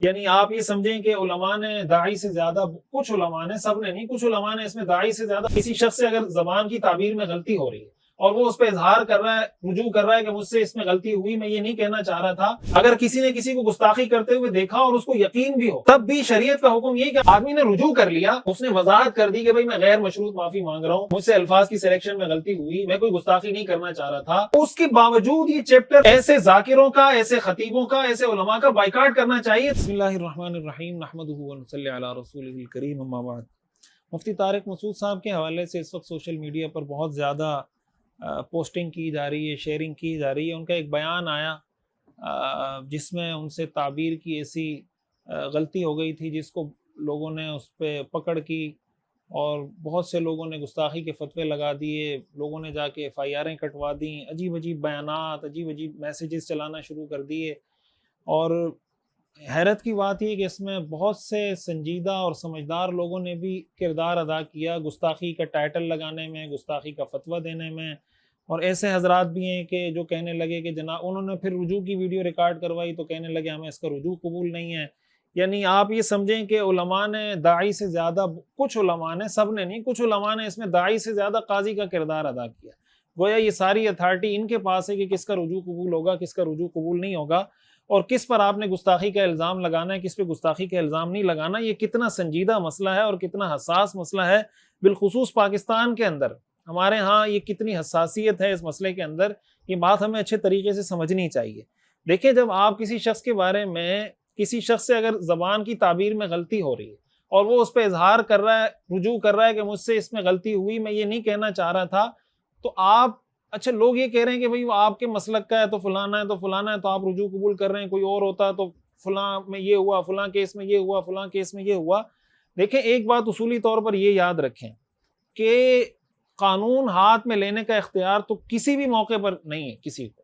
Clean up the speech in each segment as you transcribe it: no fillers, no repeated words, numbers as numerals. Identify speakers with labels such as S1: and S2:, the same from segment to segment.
S1: یعنی آپ یہ سمجھیں کہ علماء نے داعی سے زیادہ، کچھ علماء نے، سب نے نہیں، کچھ علماء نے اس میں داعی سے زیادہ، کسی شخص سے اگر زبان کی تعبیر میں غلطی ہو رہی ہے اور وہ اس پہ اظہار کر رہا ہے، رجوع کر رہا ہے کہ مجھ سے اس میں غلطی ہوئی، میں یہ نہیں کہنا چاہ رہا تھا، اگر کسی نے کسی کو گستاخی کرتے ہوئے دیکھا اور اس کو یقین بھی ہو، تب بھی شریعت کا حکم یہ کہ آدمی نے رجوع کر لیا، اس نے وضاحت کر دی کہ بھائی میں غیر مشروط معافی مانگ رہا ہوں، مجھ سے الفاظ کی سلیکشن میں غلطی ہوئی، میں کوئی گستاخی نہیں کرنا چاہ رہا تھا، اس کے باوجود یہ چیپٹر ایسے ذاکروں کا، ایسے خطیبوں کا، ایسے علماء کا بائیکاٹ کرنا چاہیے۔ بسم اللہ الرحمن الرحیم، نحمدہ ونصلی علی رسولہ الکریم، اما بعد۔ مفتی طارق مسعود صاحب کے حوالے سے اس وقت سوشل میڈیا پر بہت زیادہ پوسٹنگ کی جا رہی ہے، شیئرنگ کی جا رہی ہے۔ ان کا ایک بیان آیا جس میں ان سے تعبیر کی ایسی غلطی ہو گئی تھی جس کو لوگوں نے اس پہ پکڑ کی اور بہت سے لوگوں نے گستاخی کے فتوے لگا دیے، لوگوں نے جا کے FIR کٹوا دیں، عجیب عجیب بیانات، عجیب عجیب میسیجز چلانا شروع کر دیے۔ اور حیرت کی بات یہ کہ اس میں بہت سے سنجیدہ اور سمجھدار لوگوں نے بھی کردار ادا کیا، گستاخی کا ٹائٹل لگانے میں، گستاخی کا فتویٰ دینے میں، اور ایسے حضرات بھی ہیں کہ جو کہنے لگے کہ جناب، انہوں نے پھر رجوع کی ویڈیو ریکارڈ کروائی تو کہنے لگے ہمیں اس کا رجوع قبول نہیں ہے۔ یعنی آپ یہ سمجھیں کہ علماء نے داعی سے زیادہ، کچھ علماء نے، سب نے نہیں، کچھ علماء نے اس میں داعی سے زیادہ قاضی کا کردار ادا کیا۔ گویا یہ ساری اتھارٹی ان کے پاس ہے کہ کس کا رجوع قبول ہوگا، کس کا رجوع قبول نہیں ہوگا، اور کس پر آپ نے گستاخی کا الزام لگانا ہے، کس پہ گستاخی کا الزام نہیں لگانا۔ یہ کتنا سنجیدہ مسئلہ ہے اور کتنا حساس مسئلہ ہے، بالخصوص پاکستان کے اندر۔ ہمارے ہاں یہ کتنی حساسیت ہے اس مسئلے کے اندر، یہ بات ہمیں اچھے طریقے سے سمجھنی چاہیے۔ دیکھیں، جب آپ کسی شخص کے بارے میں، کسی شخص سے اگر زبان کی تعبیر میں غلطی ہو رہی ہے اور وہ اس پہ اظہار کر رہا ہے، رجوع کر رہا ہے کہ مجھ سے اس میں غلطی ہوئی، میں یہ نہیں کہنا چاہ رہا تھا، تو آپ، اچھا لوگ یہ کہہ رہے ہیں کہ بھئی وہ آپ کے مسلک کا ہے تو فلانا ہے تو فلانا ہے، تو آپ رجوع قبول کر رہے ہیں، کوئی اور ہوتا تو فلاں میں یہ ہوا، فلاں کیس میں یہ ہوا، فلاں کیس میں یہ ہوا۔ دیکھیں، ایک بات اصولی طور پر یہ یاد رکھیں کہ قانون ہاتھ میں لینے کا اختیار تو کسی بھی موقع پر نہیں ہے کسی کو۔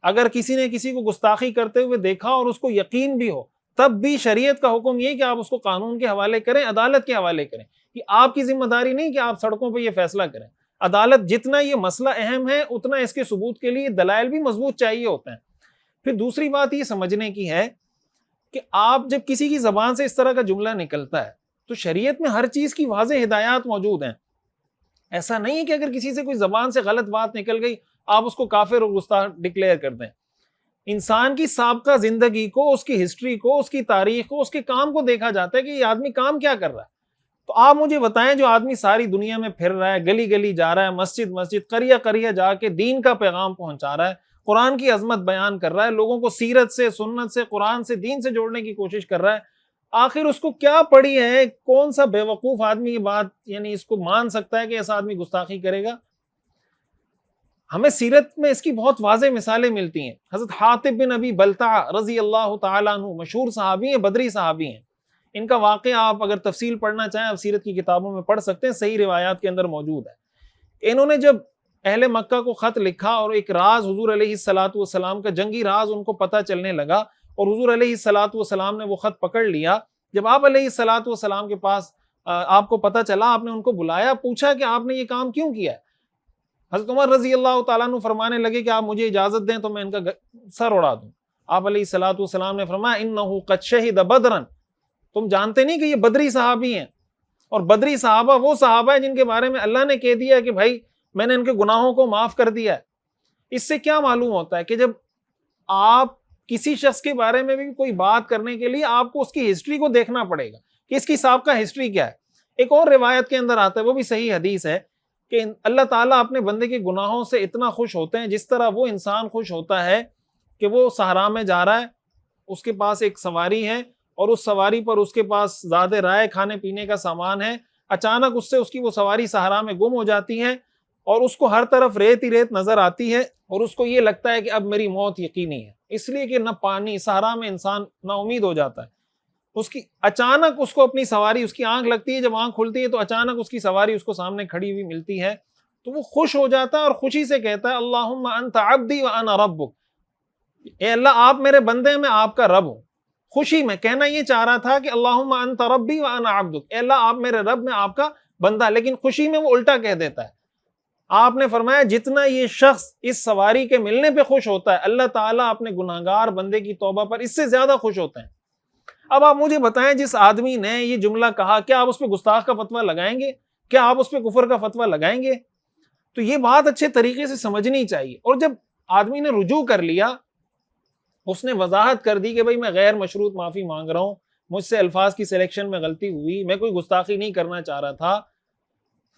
S1: اگر کسی نے کسی کو گستاخی کرتے ہوئے دیکھا اور اس کو یقین بھی ہو، تب بھی شریعت کا حکم یہ کہ آپ اس کو قانون کے حوالے کریں، عدالت کے حوالے کریں۔ یہ آپ کی ذمہ داری نہیں کہ آپ سڑکوں پہ یہ فیصلہ کریں۔ عدالت، جتنا یہ مسئلہ اہم ہے اتنا اس کے ثبوت کے لیے دلائل بھی مضبوط چاہیے ہوتے ہیں۔ پھر دوسری بات یہ سمجھنے کی ہے کہ آپ جب کسی کی زبان سے اس طرح کا جملہ نکلتا ہے تو شریعت میں ہر چیز کی واضح ہدایات موجود ہیں۔ ایسا نہیں ہے کہ اگر کسی سے کوئی زبان سے غلط بات نکل گئی آپ اس کو کافر اور گستاخ ڈکلیئر کر دیں۔ انسان کی سابقہ زندگی کو، اس کی ہسٹری کو، اس کی تاریخ کو، اس کے کام کو دیکھا جاتا ہے کہ یہ آدمی کام کیا کر رہا ہے۔ تو آپ مجھے بتائیں، جو آدمی ساری دنیا میں پھر رہا ہے، گلی گلی جا رہا ہے، مسجد مسجد، قریہ قریہ جا کے دین کا پیغام پہنچا رہا ہے، قرآن کی عظمت بیان کر رہا ہے، لوگوں کو سیرت سے، سنت سے، قرآن سے، دین سے جوڑنے کی کوشش کر رہا ہے، آخر اس کو کیا پڑی ہے؟ کون سا بیوقوف آدمی یہ بات، یعنی اس کو مان سکتا ہے کہ ایسا آدمی گستاخی کرے گا؟ ہمیں سیرت میں اس کی بہت واضح مثالیں ملتی ہیں۔ حضرت حاطب بن ابی بلتع رضی اللہ تعالیٰ عنہ مشہور صحابی ہیں، بدری صحابی ہیں۔ ان کا واقعہ آپ اگر تفصیل پڑھنا چاہیں آپ سیرت کی کتابوں میں پڑھ سکتے ہیں، صحیح روایات کے اندر موجود ہے۔ انہوں نے جب اہل مکہ کو خط لکھا اور ایک راز، حضور علیہ الصلوۃ والسلام کا جنگی راز ان کو پتہ چلنے لگا، اور حضور علیہ الصلوۃ والسلام نے وہ خط پکڑ لیا۔ جب آپ علیہ الصلوۃ والسلام کے پاس آپ کو پتہ چلا، آپ نے ان کو بلایا، پوچھا کہ آپ نے یہ کام کیوں کیا ہے؟ حضرت عمر رضی اللہ تعالیٰ عنہ فرمانے لگے کہ آپ مجھے اجازت دیں تو میں ان کا سر اڑا دوں۔ آپ علیہ الصلوۃ والسلام نے فرمایا انہ قد شہد بدرا، تم جانتے نہیں کہ یہ بدری صحابی ہیں، اور بدری صحابہ وہ صحابہ ہیں جن کے بارے میں اللہ نے کہہ دیا کہ بھائی میں نے ان کے گناہوں کو معاف کر دیا ہے۔ اس سے کیا معلوم ہوتا ہے کہ جب آپ کسی شخص کے بارے میں بھی کوئی بات کرنے کے لیے آپ کو اس کی ہسٹری کو دیکھنا پڑے گا کہ اس کی سابقہ ہسٹری کیا ہے۔ ایک اور روایت کے اندر آتا ہے، وہ بھی صحیح حدیث ہے، کہ اللہ تعالیٰ اپنے بندے کے گناہوں سے اتنا خوش ہوتے ہیں جس طرح وہ انسان خوش ہوتا ہے کہ وہ صحرا میں جا رہا ہے، اس کے پاس ایک سواری ہے اور اس سواری پر اس کے پاس زیادہ رائے، کھانے پینے کا سامان ہے، اچانک اس سے اس کی وہ سواری صحرا میں گم ہو جاتی ہے اور اس کو ہر طرف ریت ہی ریت نظر آتی ہے، اور اس کو یہ لگتا ہے کہ اب میری موت یقینی ہے، اس لیے کہ نہ پانی، صحرا میں انسان نا امید ہو جاتا ہے۔ اس کی اچانک اس کو اپنی سواری، اس کی آنکھ لگتی ہے، جب آنکھ کھلتی ہے تو اچانک اس کی سواری اس کو سامنے کھڑی ہوئی ملتی ہے، تو وہ خوش ہو جاتا ہے اور خوشی سے کہتا ہے اللہم انت عبدی وانا ربک، اے اللہ آپ میرے بندے ہیں، میں آپ کا رب ہوں۔ خوشی میں کہنا یہ چاہ رہا تھا کہ اللہم انت ربی وانا عبدک، اے اللہ آپ میرے رب، میں آپ کا بندہ، لیکن خوشی میں وہ الٹا کہہ دیتا ہے۔ آپ نے فرمایا جتنا یہ شخص اس سواری کے ملنے پہ خوش ہوتا ہے، اللہ تعالیٰ اپنے گناہگار بندے کی توبہ پر اس سے زیادہ خوش ہوتے ہیں۔ اب آپ مجھے بتائیں جس آدمی نے یہ جملہ کہا کیا آپ اس پہ گستاخ کا فتویٰ لگائیں گے؟ کیا آپ اس پہ کفر کا فتویٰ لگائیں گے؟ تو یہ بات اچھے طریقے سے سمجھنی چاہیے. اور جب آدمی نے رجوع کر لیا, اس نے وضاحت کر دی کہ بھائی میں غیر مشروط معافی مانگ رہا ہوں, مجھ سے الفاظ کی سلیکشن میں غلطی ہوئی, میں کوئی گستاخی نہیں کرنا چاہ رہا تھا,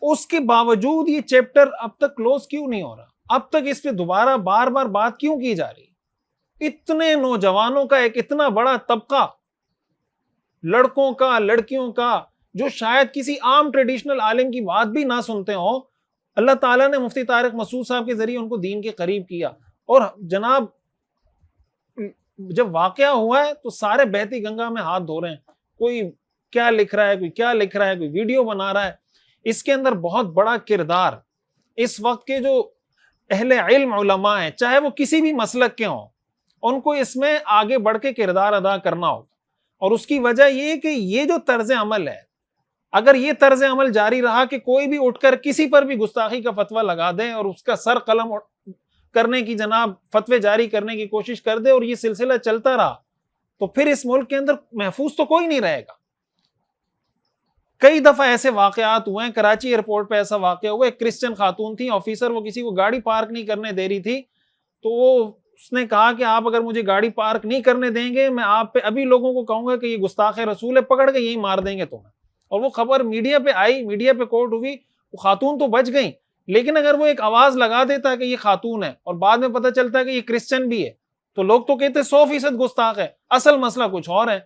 S1: اس کے باوجود یہ چیپٹر اب تک کلوز کیوں نہیں ہو رہا؟ اب تک اس پہ دوبارہ بار بار بات کیوں کی جا رہی؟ اتنے نوجوانوں کا ایک اتنا بڑا طبقہ, لڑکوں کا, لڑکیوں کا, جو شاید کسی عام ٹریڈیشنل عالم کی بات بھی نہ سنتے ہوں, اللہ تعالیٰ نے مفتی طارق مسعود صاحب کے ذریعے ان کو دین کے قریب کیا. اور جناب جب واقعہ ہوا ہے تو سارے بہتی گنگا میں ہاتھ دھو رہے ہیں, کوئی کیا لکھ رہا ہے, کوئی کیا لکھ رہا ہے, کوئی ویڈیو بنا رہا ہے. اس کے اندر بہت بڑا کردار اس وقت کے جو اہل علم علماء ہیں, چاہے وہ کسی بھی مسلک کے ہوں, ان کو اس میں آگے بڑھ کے کردار ادا کرنا ہوگا. اور اس کی وجہ یہ کہ یہ جو طرز عمل ہے, اگر یہ طرز عمل جاری رہا کہ کوئی بھی اٹھ کر کسی پر بھی گستاخی کا فتویٰ لگا دے اور اس کا سر قلم کرنے کی جناب فتوے جاری کرنے کی کوشش کر دے, اور یہ سلسلہ چلتا رہا, تو پھر اس ملک کے اندر محفوظ تو کوئی نہیں رہے گا. کئی دفعہ ایسے واقعات ہوئے ہیں, کراچی ایئرپورٹ پہ ایسا واقعہ ہوا, ایک کرسچن خاتون تھی, آفیسر وہ کسی کو گاڑی پارک نہیں کرنے دے رہی تھی, تو اس نے کہا کہ آپ اگر مجھے گاڑی پارک نہیں کرنے دیں گے, میں آپ پہ ابھی لوگوں کو کہوں گا کہ یہ گستاخ رسول ہے, پکڑ کے یہی مار دیں گے تمہیں. اور وہ خبر میڈیا پہ آئی, میڈیا پہ کوٹ ہوئی, وہ خاتون تو بچ گئیں, لیکن اگر وہ ایک آواز لگا دیتا کہ یہ خاتون ہے اور بعد میں پتہ چلتا ہے کہ یہ کرسچن بھی ہے, تو لوگ تو کہتے 100% گستاخ ہے. اصل مسئلہ کچھ اور ہے.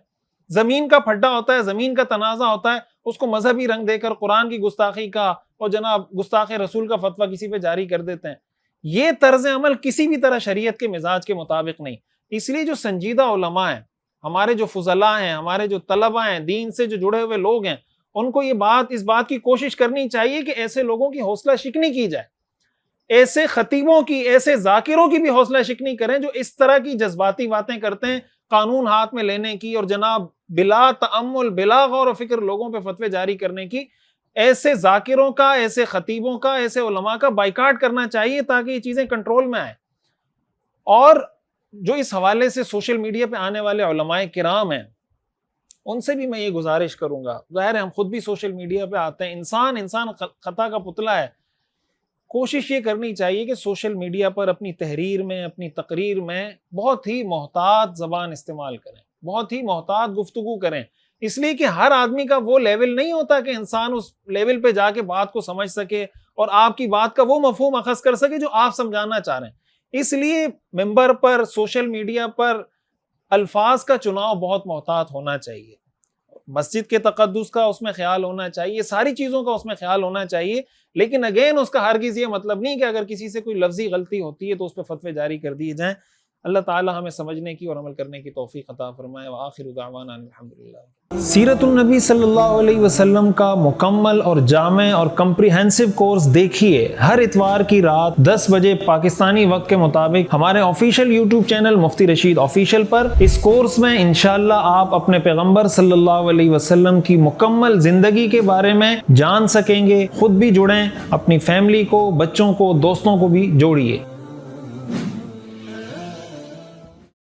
S1: زمین کا پھڈا ہوتا ہے, زمین کا تنازع ہوتا ہے, اس کو مذہبی رنگ دے کر قرآن کی گستاخی کا اور جناب گستاخ رسول کا فتویٰ کسی پہ جاری کر دیتے ہیں. یہ طرز عمل کسی بھی طرح شریعت کے مزاج کے مطابق نہیں. اس لیے جو سنجیدہ علماء ہیں, ہمارے جو فضلاء ہیں, ہمارے جو طلباء ہیں, دین سے جو جڑے ہوئے لوگ ہیں, ان کو اس بات کی کوشش کرنی چاہیے کہ ایسے لوگوں کی حوصلہ شکنی کی جائے, ایسے خطیبوں کی, ایسے ذاکروں کی بھی حوصلہ شکنی کریں جو اس طرح کی جذباتی باتیں کرتے ہیں, قانون ہاتھ میں لینے کی اور جناب بلا تأمل, بلا غور و فکر لوگوں پہ فتوے جاری کرنے کی. ایسے ذاکروں کا, ایسے خطیبوں کا, ایسے علماء کا بائیکاٹ کرنا چاہیے تاکہ یہ چیزیں کنٹرول میں آئیں. اور جو اس حوالے سے سوشل میڈیا پہ آنے والے علماء کرام ہیں, ان سے بھی میں یہ گزارش کروں گا, ظاہر ہے ہم خود بھی سوشل میڈیا پہ آتے ہیں, انسان خطا کا پتلا ہے. کوشش یہ کرنی چاہیے کہ سوشل میڈیا پر اپنی تحریر میں, اپنی تقریر میں بہت ہی محتاط زبان استعمال کریں, بہت ہی محتاط گفتگو کریں, اس لیے کہ ہر آدمی کا وہ لیول نہیں ہوتا کہ انسان اس لیول پہ جا کے بات کو سمجھ سکے اور آپ کی بات کا وہ مفہوم اخذ کر سکے جو آپ سمجھانا چاہ رہے ہیں. اس لیے ممبر پر, سوشل میڈیا پر الفاظ کا چناؤ بہت محتاط ہونا چاہیے. مسجد کے تقدس کا اس میں خیال ہونا چاہیے, ساری چیزوں کا اس میں خیال ہونا چاہیے, لیکن اگین اس کا ہرگز یہ مطلب نہیں کہ اگر کسی سے کوئی لفظی غلطی ہوتی ہے تو اس پہ فتوے جاری کر دیے جائیں. اللہ تعالی ہمیں سمجھنے کی اور عمل کرنے کی توفیق عطا فرمائے. وآخر دعوانا الحمدللہ. سیرت النبی صلی اللہ علیہ وسلم کا مکمل اور جامع اور کمپریہنسو کورس دیکھیے ہر اتوار کی رات 10 بجے پاکستانی وقت کے مطابق ہمارے آفیشیل یوٹیوب چینل مفتی رشید آفیشیل پر. اس کورس میں انشاءاللہ آپ اپنے پیغمبر صلی اللہ علیہ وسلم کی مکمل زندگی کے بارے میں جان سکیں گے. خود بھی جڑیں, اپنی فیملی کو, بچوں کو, دوستوں کو بھی جوڑیے.